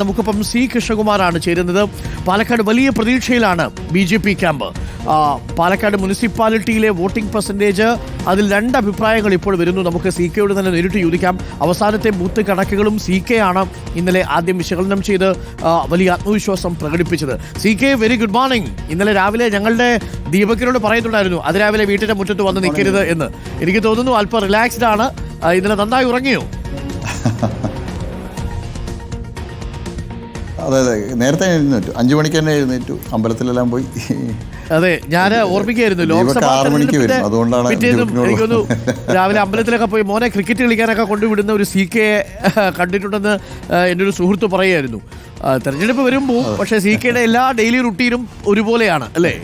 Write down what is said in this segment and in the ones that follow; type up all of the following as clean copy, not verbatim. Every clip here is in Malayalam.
നമുക്കിപ്പം സി കൃഷ്ണകുമാറാണ് ചേരുന്നത്. പാലക്കാട് വലിയ പ്രതീക്ഷയിലാണ് BJP ക്യാമ്പ്. പാലക്കാട് മുനിസിപ്പാലിറ്റിയിലെ വോട്ടിംഗ് പെർസെൻറ്റേജ്, അതിൽ രണ്ട് അഭിപ്രായങ്ങൾ ഇപ്പോൾ വരുന്നു. നമുക്ക് CK യോട് തന്നെ നേരിട്ട് ചോദിക്കാം. അവസാനത്തെ ബൂത്ത് കണക്കുകളും CK ആണ് ഇന്നലെ ആദ്യം വിശകലനം ചെയ്ത് വലിയ ആത്മവിശ്വാസം പ്രകടിപ്പിച്ചത്. CK, very good morning. ഇന്നലെ രാവിലെ ഞങ്ങളുടെ ദീപകിനോട് പറയുന്നുണ്ടായിരുന്നു അതിരാവിലെ വീട്ടിന്റെ മുറ്റത്ത് വന്ന് നിൽക്കരുത് എന്ന്. എനിക്ക് തോന്നുന്നു അല്പം റിലാക്സ്ഡ് ആണ്. ഇന്നലെ നന്നായി ഉറങ്ങിയോ? അതെ, നേരത്തെ എഴുന്നേറ്റു. 5 മണിക്ക് തന്നെ എഴുന്നേറ്റു, അമ്പലത്തിലെല്ലാം പോയി. അതെ, ഞാൻ ഓർമ്മിക്കായിരുന്നു എനിക്കൊന്നു രാവിലെ അമ്പലത്തിലൊക്കെ പോയി മോനെ ക്രിക്കറ്റ് കളിക്കാനൊക്കെ കൊണ്ടുവിടുന്ന ഒരു CK കണ്ടിട്ടുണ്ടെന്ന് എൻ്റെ ഒരു സുഹൃത്ത് പറയായിരുന്നു. തെരഞ്ഞെടുപ്പ് വരുമ്പോൾ പക്ഷേ CKയുടെ എല്ലാ ഡെയിലി റുട്ടീനും ഒരുപോലെയാണ് അല്ലേ?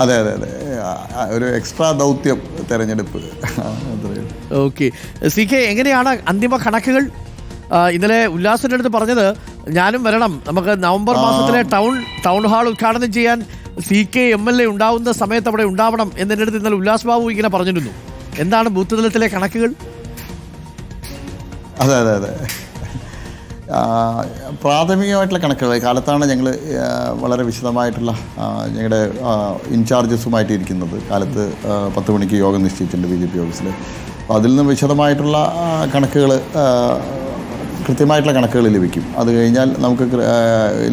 അതെ അതെ അതെ, ഒരു എക്സ്ട്രാ ദൗത്യം തെരഞ്ഞെടുപ്പ്. ഓക്കെ CK, എങ്ങനെയാണ് അന്തിമ കണക്കുകൾ? ഇന്നലെ ഉല്ലാസിൻ്റെ അടുത്ത് പറഞ്ഞത് ഞാനും വരണം, നമുക്ക് നവംബർ മാസത്തിലെ ടൗൺ ഹാൾ ഉദ്ഘാടനം ചെയ്യാൻ CK MLA ഉണ്ടാവുന്ന സമയത്ത് അവിടെ ഉണ്ടാവണം എന്നെ അടുത്ത് ഇന്നലെ ഉല്ലാസ് ബാബു ഇങ്ങനെ പറഞ്ഞിരുന്നു. എന്താണ് ബൂത്ത് തലത്തിലെ കണക്കുകൾ? അതെ അതെ അതെ, പ്രാഥമികമായിട്ടുള്ള കണക്കുകൾ കാലത്താണ് ഞങ്ങൾ വളരെ വിശദമായിട്ടുള്ള ഞങ്ങളുടെ ഇൻചാർജസുമായിട്ട് ഇരിക്കുന്നത്. കാലത്ത് 10 മണിക്ക് യോഗം നിശ്ചയിച്ചിട്ടുണ്ട് BJP ഓഫീസിൽ. അപ്പോൾ അതിൽ നിന്ന് വിശദമായിട്ടുള്ള കണക്കുകൾ, കൃത്യമായിട്ടുള്ള കണക്കുകൾ ലഭിക്കും. അത് കഴിഞ്ഞാൽ നമുക്ക്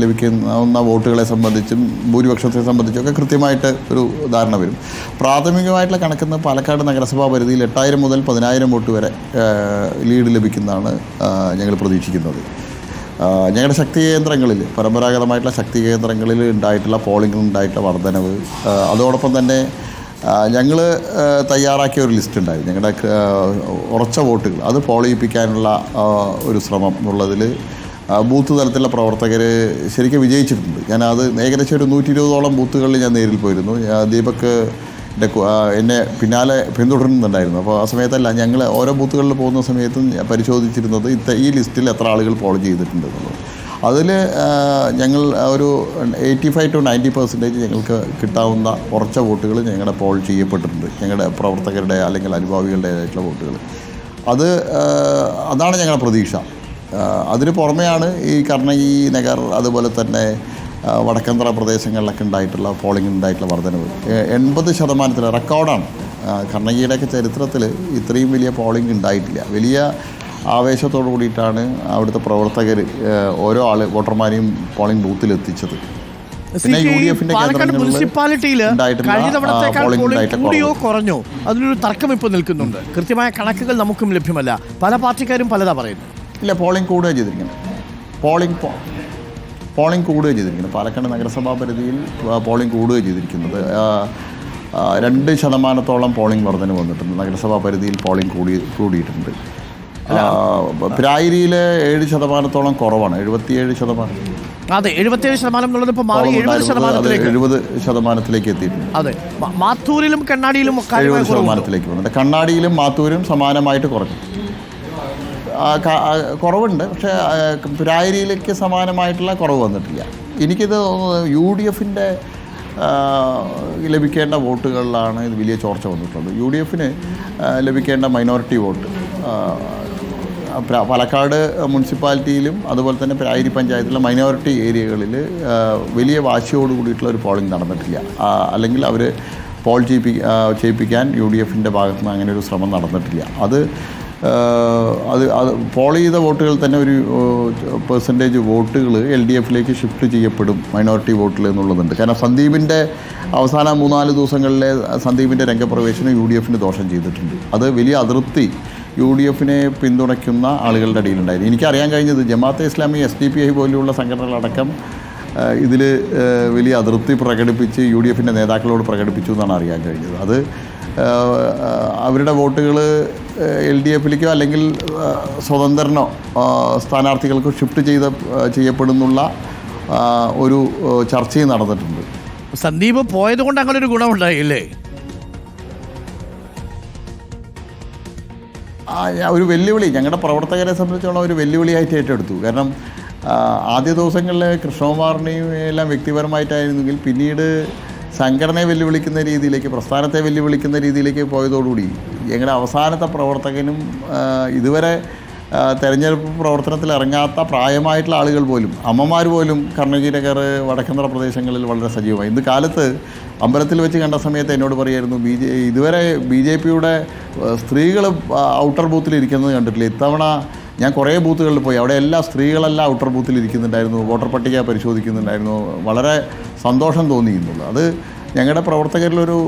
ലഭിക്കുന്ന വോട്ടുകളെ സംബന്ധിച്ചും ഭൂരിപക്ഷത്തെ സംബന്ധിച്ചൊക്കെ കൃത്യമായിട്ട് ഒരു ധാരണ വരും. പ്രാഥമികമായിട്ടുള്ള കണക്കുന്ന പാലക്കാട് നഗരസഭാ പരിധിയിൽ 8000 മുതൽ 10000 വോട്ട് വരെ ലീഡ് ലഭിക്കുന്നതാണ് ഞങ്ങൾ പ്രതീക്ഷിക്കുന്നത്. ഞങ്ങളുടെ ശക്തി കേന്ദ്രങ്ങളിൽ, പരമ്പരാഗതമായിട്ടുള്ള ശക്തി കേന്ദ്രങ്ങളിൽ പോളിംഗിലുണ്ടായിട്ടുള്ള വർധനവ്, അതോടൊപ്പം തന്നെ ഞങ്ങൾ തയ്യാറാക്കിയ ഒരു ലിസ്റ്റ് ഉണ്ടായി. ഞങ്ങളുടെ ഉറച്ച വോട്ടുകൾ അത് പോൾ ചെയ്യിപ്പിക്കാനുള്ള ഒരു ശ്രമം എന്നുള്ളതിൽ ബൂത്ത് തലത്തിലുള്ള പ്രവർത്തകർ ശരിക്കും വിജയിച്ചിട്ടുണ്ട്. ഞാനത് ഏകദേശം ഒരു 120ഓളം ബൂത്തുകളിൽ ഞാൻ നേരിൽ പോയിരുന്നു. ദീപക് എന്നെ പിന്നാലെ പിന്തുടരുന്നുണ്ടായിരുന്നു. അപ്പോൾ ആ സമയത്തല്ല, ഞങ്ങൾ ഓരോ ബൂത്തുകളിൽ പോകുന്ന സമയത്തും പരിശോധിച്ചിരുന്നത് ഈ ലിസ്റ്റിൽ എത്ര ആളുകൾ പോൾ ചെയ്തിട്ടുണ്ട് എന്നുള്ളത്. അതിൽ ഞങ്ങൾ ഒരു 85 to 90% ഞങ്ങൾക്ക് കിട്ടാവുന്ന കുറച്ച വോട്ടുകൾ ഞങ്ങളുടെ പോൾ ചെയ്യപ്പെട്ടിട്ടുണ്ട്. ഞങ്ങളുടെ പ്രവർത്തകരുടെ അല്ലെങ്കിൽ അനുഭാവികളുടേതായിട്ടുള്ള വോട്ടുകൾ. അതാണ് ഞങ്ങളുടെ പ്രതീക്ഷ. അതിന് പുറമെയാണ് ഈ കർണകി നഗർ, അതുപോലെ തന്നെ വടക്കന്തറ പ്രദേശങ്ങളിലൊക്കെ ഉണ്ടായിട്ടുള്ള വർധനവ്. 80% റെക്കോർഡാണ്. കർണകിയുടെയൊക്കെ ചരിത്രത്തിൽ ഇത്രയും വലിയ പോളിംഗ് ഉണ്ടായിട്ടില്ല. വലിയ ആവേശത്തോടു കൂടിയിട്ടാണ് അവിടുത്തെ പ്രവർത്തകർ ഓരോ വോട്ടർമാരെയും പോളിംഗ് ബൂത്തിൽ എത്തിച്ചത്. പിന്നെ UDFിന്റെ മുനിസിപ്പാലിറ്റിയിൽ കൂടിയോ കുറഞ്ഞോ അതിനൊരു തർക്കം ഇപ്പോൾ നിൽക്കുന്നുണ്ട്. കൃത്യമായ കണക്കുകൾ നമുക്കും ലഭ്യമല്ല. പല പാർട്ടിക്കാരും പലതാ പറയുന്നത്. ഇല്ല, പോളിംഗ് കൂടുകയാണ് ചെയ്തിരിക്കുന്നത്. പോളിംഗ് കൂടുകയാണ് ചെയ്തിരിക്കുന്നത്. പാലക്കാട് നഗരസഭാ പരിധിയിൽ പോളിംഗ് കൂടുകയാണ് ചെയ്തിരിക്കുന്നത്. 2% പോളിംഗ് വർധന വന്നിട്ടുണ്ട്. നഗരസഭാ പരിധിയിൽ പോളിംഗ് കൂടിയിട്ടുണ്ട്. പ്രായിരിയിൽ 7% കുറവാണ്, 77%. അതെ, 77% എന്നുള്ളത് ഇപ്പോൾ മാറി 70%ത്തിലേക്ക് എത്തിയിട്ടുണ്ട്. അതെ, മാത്തൂരിലും കണ്ണാടിയിലും 70%ത്തിലേക്ക് വന്നിട്ട് കണ്ണാടിയിലും മാത്തൂരും സമാനമായിട്ട് കുറവുണ്ട്. പക്ഷേ പ്രായിരിയിലേക്ക് സമാനമായിട്ടുള്ള കുറവ് വന്നിട്ടില്ല. എനിക്കിത് തോന്നുന്നത് UDFിൻ്റെ ലഭിക്കേണ്ട വോട്ടുകളിലാണ് ഇത് വലിയ ചോർച്ച വന്നിട്ടുള്ളത്. UDFിന് ലഭിക്കേണ്ട മൈനോറിറ്റി വോട്ട് പാലക്കാട് മുനിസിപ്പാലിറ്റിയിലും അതുപോലെ തന്നെ പ്രായരി പഞ്ചായത്തിലെ മൈനോറിറ്റി ഏരിയകളിൽ വലിയ വാശിയോട് കൂടിയിട്ടുള്ള ഒരു പോളിംഗ് നടന്നിട്ടില്ല. അല്ലെങ്കിൽ അവർ പോൾ ചെയ്യിപ്പിക്കാൻ UDFിൻ്റെ ഭാഗത്തു നിന്ന് അങ്ങനെ ഒരു ശ്രമം നടന്നിട്ടില്ല. അത് പോൾ ചെയ്ത വോട്ടുകൾ തന്നെ ഒരു പെർസെൻറ്റേജ് വോട്ടുകൾ LDFിലേക്ക് ഷിഫ്റ്റ് ചെയ്യപ്പെടും, മൈനോറിറ്റി വോട്ടിൽ എന്നുള്ളതുണ്ട്. കാരണം സന്ദീപിൻ്റെ അവസാന 3-4 ദിവസങ്ങളിലെ സന്ദീപിൻ്റെ രംഗപ്രവേശനം UDFിന് ദോഷം ചെയ്തിട്ടുണ്ട്. അത് വലിയ അതൃപ്തി UDFിനെ പിന്തുണയ്ക്കുന്ന ആളുകളുടെ ഇടയിലുണ്ടായിരുന്നു. എനിക്കറിയാൻ കഴിഞ്ഞത് ജമാഅത്തെ ഇസ്ലാമി, SDPI പോലെയുള്ള സംഘടനകളടക്കം ഇതിൽ വലിയ അതൃപ്തി പ്രകടിപ്പിച്ച് UDFിൻ്റെ നേതാക്കളോട് പ്രകടിപ്പിച്ചു എന്നാണ് അറിയാൻ കഴിഞ്ഞത്. അത് അവരുടെ വോട്ടുകൾ LDFിലേക്കോ അല്ലെങ്കിൽ സ്വതന്ത്രനോ സ്ഥാനാർത്ഥികൾക്കോ ഷിഫ്റ്റ് ചെയ്യപ്പെടുന്നുള്ള ഒരു ചർച്ചയും നടന്നിട്ടുണ്ട്. സന്ദീപ് പോയത് കൊണ്ട് അങ്ങനെ ഒരു ഗുണമുണ്ടായില്ലേ? ഒരു വെല്ലുവിളി ഞങ്ങളുടെ പ്രവർത്തകരെ സംബന്ധിച്ചോളം ഒരു വെല്ലുവിളിയായിട്ട് ഏറ്റെടുത്തു. കാരണം ആദ്യ ദിവസങ്ങളിൽ കൃഷ്ണകുമാറിനെയും എല്ലാം വ്യക്തിപരമായിട്ടായിരുന്നെങ്കിൽ പിന്നീട് സംഘടനയെ വെല്ലുവിളിക്കുന്ന രീതിയിലേക്ക്, പ്രസ്ഥാനത്തെ വെല്ലുവിളിക്കുന്ന രീതിയിലേക്ക് പോയതോടുകൂടി ഞങ്ങളുടെ അവസാനത്തെ പ്രവർത്തകനും ഇതുവരെ തെരഞ്ഞെടുപ്പ് പ്രവർത്തനത്തിൽ ഇറങ്ങാത്ത പ്രായമായിട്ടുള്ള ആളുകൾ പോലും, അമ്മമാർ പോലും കർണകീരകർ വടക്കന്തറ പ്രദേശങ്ങളിൽ വളരെ സജീവമായി. ഇന്ന് കാലത്ത് അമ്പലത്തിൽ വെച്ച് കണ്ട സമയത്ത് എന്നോട് പറയായിരുന്നു, ഇതുവരെ BJPയുടെ സ്ത്രീകൾ ഔട്ടർ ബൂത്തിൽ ഇരിക്കുന്നത് കണ്ടിട്ടില്ല. ഇത്തവണ ഞാൻ കുറേ ബൂത്തുകളിൽ പോയി, അവിടെ എല്ലാ സ്ത്രീകളെല്ലാം ഔട്ടർ ബൂത്തിൽ ഇരിക്കുന്നുണ്ടായിരുന്നു, വോട്ടർ പട്ടിക പരിശോധിക്കുന്നുണ്ടായിരുന്നു. വളരെ സന്തോഷം തോന്നിയിരുന്നുള്ളൂ. അത് ഞങ്ങളുടെ പ്രവർത്തകരിലൊരു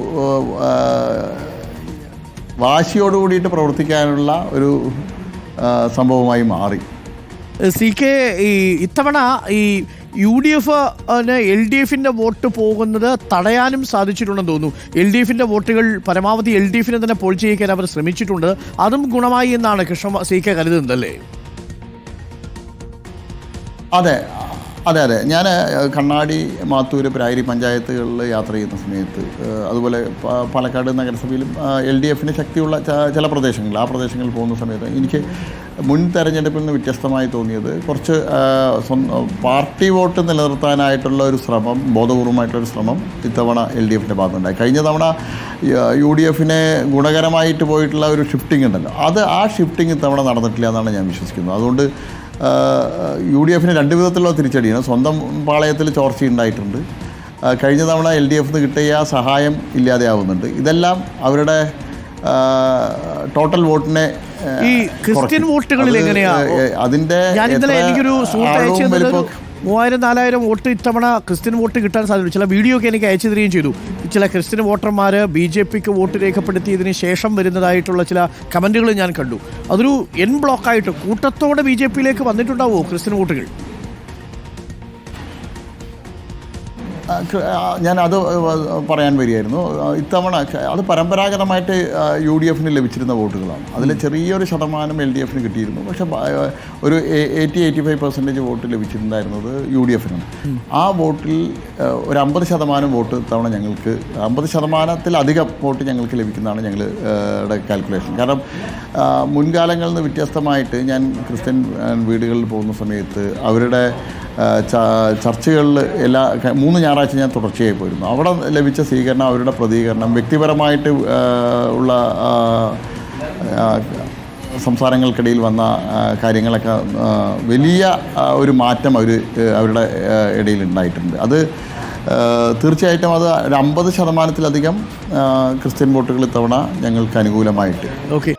വാശിയോട് കൂടിയിട്ട് പ്രവർത്തിക്കാനുള്ള ഒരു സംഭവമായി മാറി. CK, ഈ ഇത്തവണ ഈ UDF LDFിൻ്റെ വോട്ട് പോകുന്നത് തടയാനും സാധിച്ചിട്ടുണ്ടെന്ന് തോന്നുന്നു. LDFിൻ്റെ വോട്ടുകൾ പരമാവധി LDFിനെ തന്നെ പോൾ ചെയ്യിക്കാൻ അവർ ശ്രമിച്ചിട്ടുണ്ട്. അതും ഗുണമായി എന്നാണ് CK കരുതുന്നത് അല്ലേ? അതെ അതെ അതെ ഞാൻ കണ്ണാടി, മാത്തൂര്, പ്രായരി പഞ്ചായത്തുകളിൽ യാത്ര ചെയ്യുന്ന സമയത്ത്, അതുപോലെ പാലക്കാട് നഗരസഭയിലും LDFിന് ശക്തിയുള്ള ചില പ്രദേശങ്ങൾ, ആ പ്രദേശങ്ങളിൽ പോകുന്ന സമയത്ത് എനിക്ക് മുൻ തെരഞ്ഞെടുപ്പിൽ നിന്ന് വ്യത്യസ്തമായി തോന്നിയത് കുറച്ച് പാർട്ടി വോട്ട് നിലനിർത്താനായിട്ടുള്ള ഒരു ശ്രമം, ബോധപൂർവമായിട്ടുള്ളൊരു ശ്രമം ഇത്തവണ LDFിൻ്റെ ഭാഗത്തുണ്ടായി. കഴിഞ്ഞ തവണ UDFിനെ ഗുണകരമായിട്ട് പോയിട്ടുള്ള ഒരു ഷിഫ്റ്റിംഗ് ഉണ്ടല്ലോ, ആ ഷിഫ്റ്റിംഗ് ഇത്തവണ നടന്നിട്ടില്ല എന്നാണ് ഞാൻ വിശ്വസിക്കുന്നത്. അതുകൊണ്ട് UDFിന് രണ്ട് വിധത്തിലുള്ള തിരിച്ചടിയാണ്. സ്വന്തം പാളയത്തിൽ ചോർച്ചയുണ്ടായിട്ടുണ്ട്. കഴിഞ്ഞ തവണ LDFിന് കിട്ടിയ സഹായം ഇല്ലാതെയാവുന്നുണ്ട്. ഇതെല്ലാം അവരുടെ ടോട്ടൽ വോട്ടിനെ ഈ ക്രിസ്ത്യൻ വോട്ടുകളിൽ എങ്ങനെയാ? അതിൻ്റെ എനിക്കൊരു 3000-4000 വോട്ട് ഇത്തവണ ക്രിസ്ത്യൻ വോട്ട് കിട്ടാൻ സാധ്യത. ചില വീഡിയോ ഒക്കെ എനിക്ക് അയച്ചു തരികയും ചെയ്തു. ചില ക്രിസ്ത്യൻ വോട്ടർമാർ BJPക്ക് വോട്ട് രേഖപ്പെടുത്തിയതിന് ശേഷം വരുന്നതായിട്ടുള്ള ചില കമൻറ്റുകൾ ഞാൻ കണ്ടു. അതൊരു ബ്ലോക്കായിട്ട് കൂട്ടത്തോടെ BJPയിലേക്ക് വന്നിട്ടുണ്ടാവുമോ ക്രിസ്ത്യൻ വോട്ടുകൾ? ഞാനത് പറയാൻ വരികയായിരുന്നു. ഇത്തവണ അത് പരമ്പരാഗതമായിട്ട് UDFിന് ലഭിച്ചിരുന്ന വോട്ടുകളാണ്. അതിൽ ചെറിയൊരു ശതമാനം LDFിന് കിട്ടിയിരുന്നു. പക്ഷേ ഒരു 80-85% വോട്ട് ലഭിച്ചിട്ടുണ്ടായിരുന്നത് UDFിനാണ്. ആ വോട്ടിൽ ഒരു 50% വോട്ട് ഇത്തവണ ഞങ്ങൾക്ക്, 50%-ത്തിലധികം വോട്ട് ഞങ്ങൾക്ക് ലഭിക്കുന്നതാണ് ഞങ്ങളുടെ കാൽക്കുലേഷൻ. കാരണം മുൻകാലങ്ങളിൽ നിന്ന് വ്യത്യസ്തമായിട്ട് ഞാൻ ക്രിസ്ത്യൻ വീടുകളിൽ പോകുന്ന സമയത്ത് അവരുടെ ചർച്ചകളിൽ 3 ഞായറാഴ്ച ഞാൻ തുടർച്ചയായി പോയിരുന്നു. അവിടെ ലഭിച്ച സ്വീകരണം, അവരുടെ പ്രതികരണം, വ്യക്തിപരമായിട്ട് ഉള്ള സംസാരങ്ങൾക്കിടയിൽ വന്ന കാര്യങ്ങളൊക്കെ വലിയ ഒരു മാറ്റം അവരുടെ ഇടയിൽ ഉണ്ടായിട്ടുണ്ട്. അത് തീർച്ചയായിട്ടും അത് ഒരു 50%-ത്തിലധികം ക്രിസ്ത്യൻ വോട്ടുകൾ ഇത്തവണ ഞങ്ങൾക്ക് അനുകൂലമായിട്ട്. ഓക്കെ.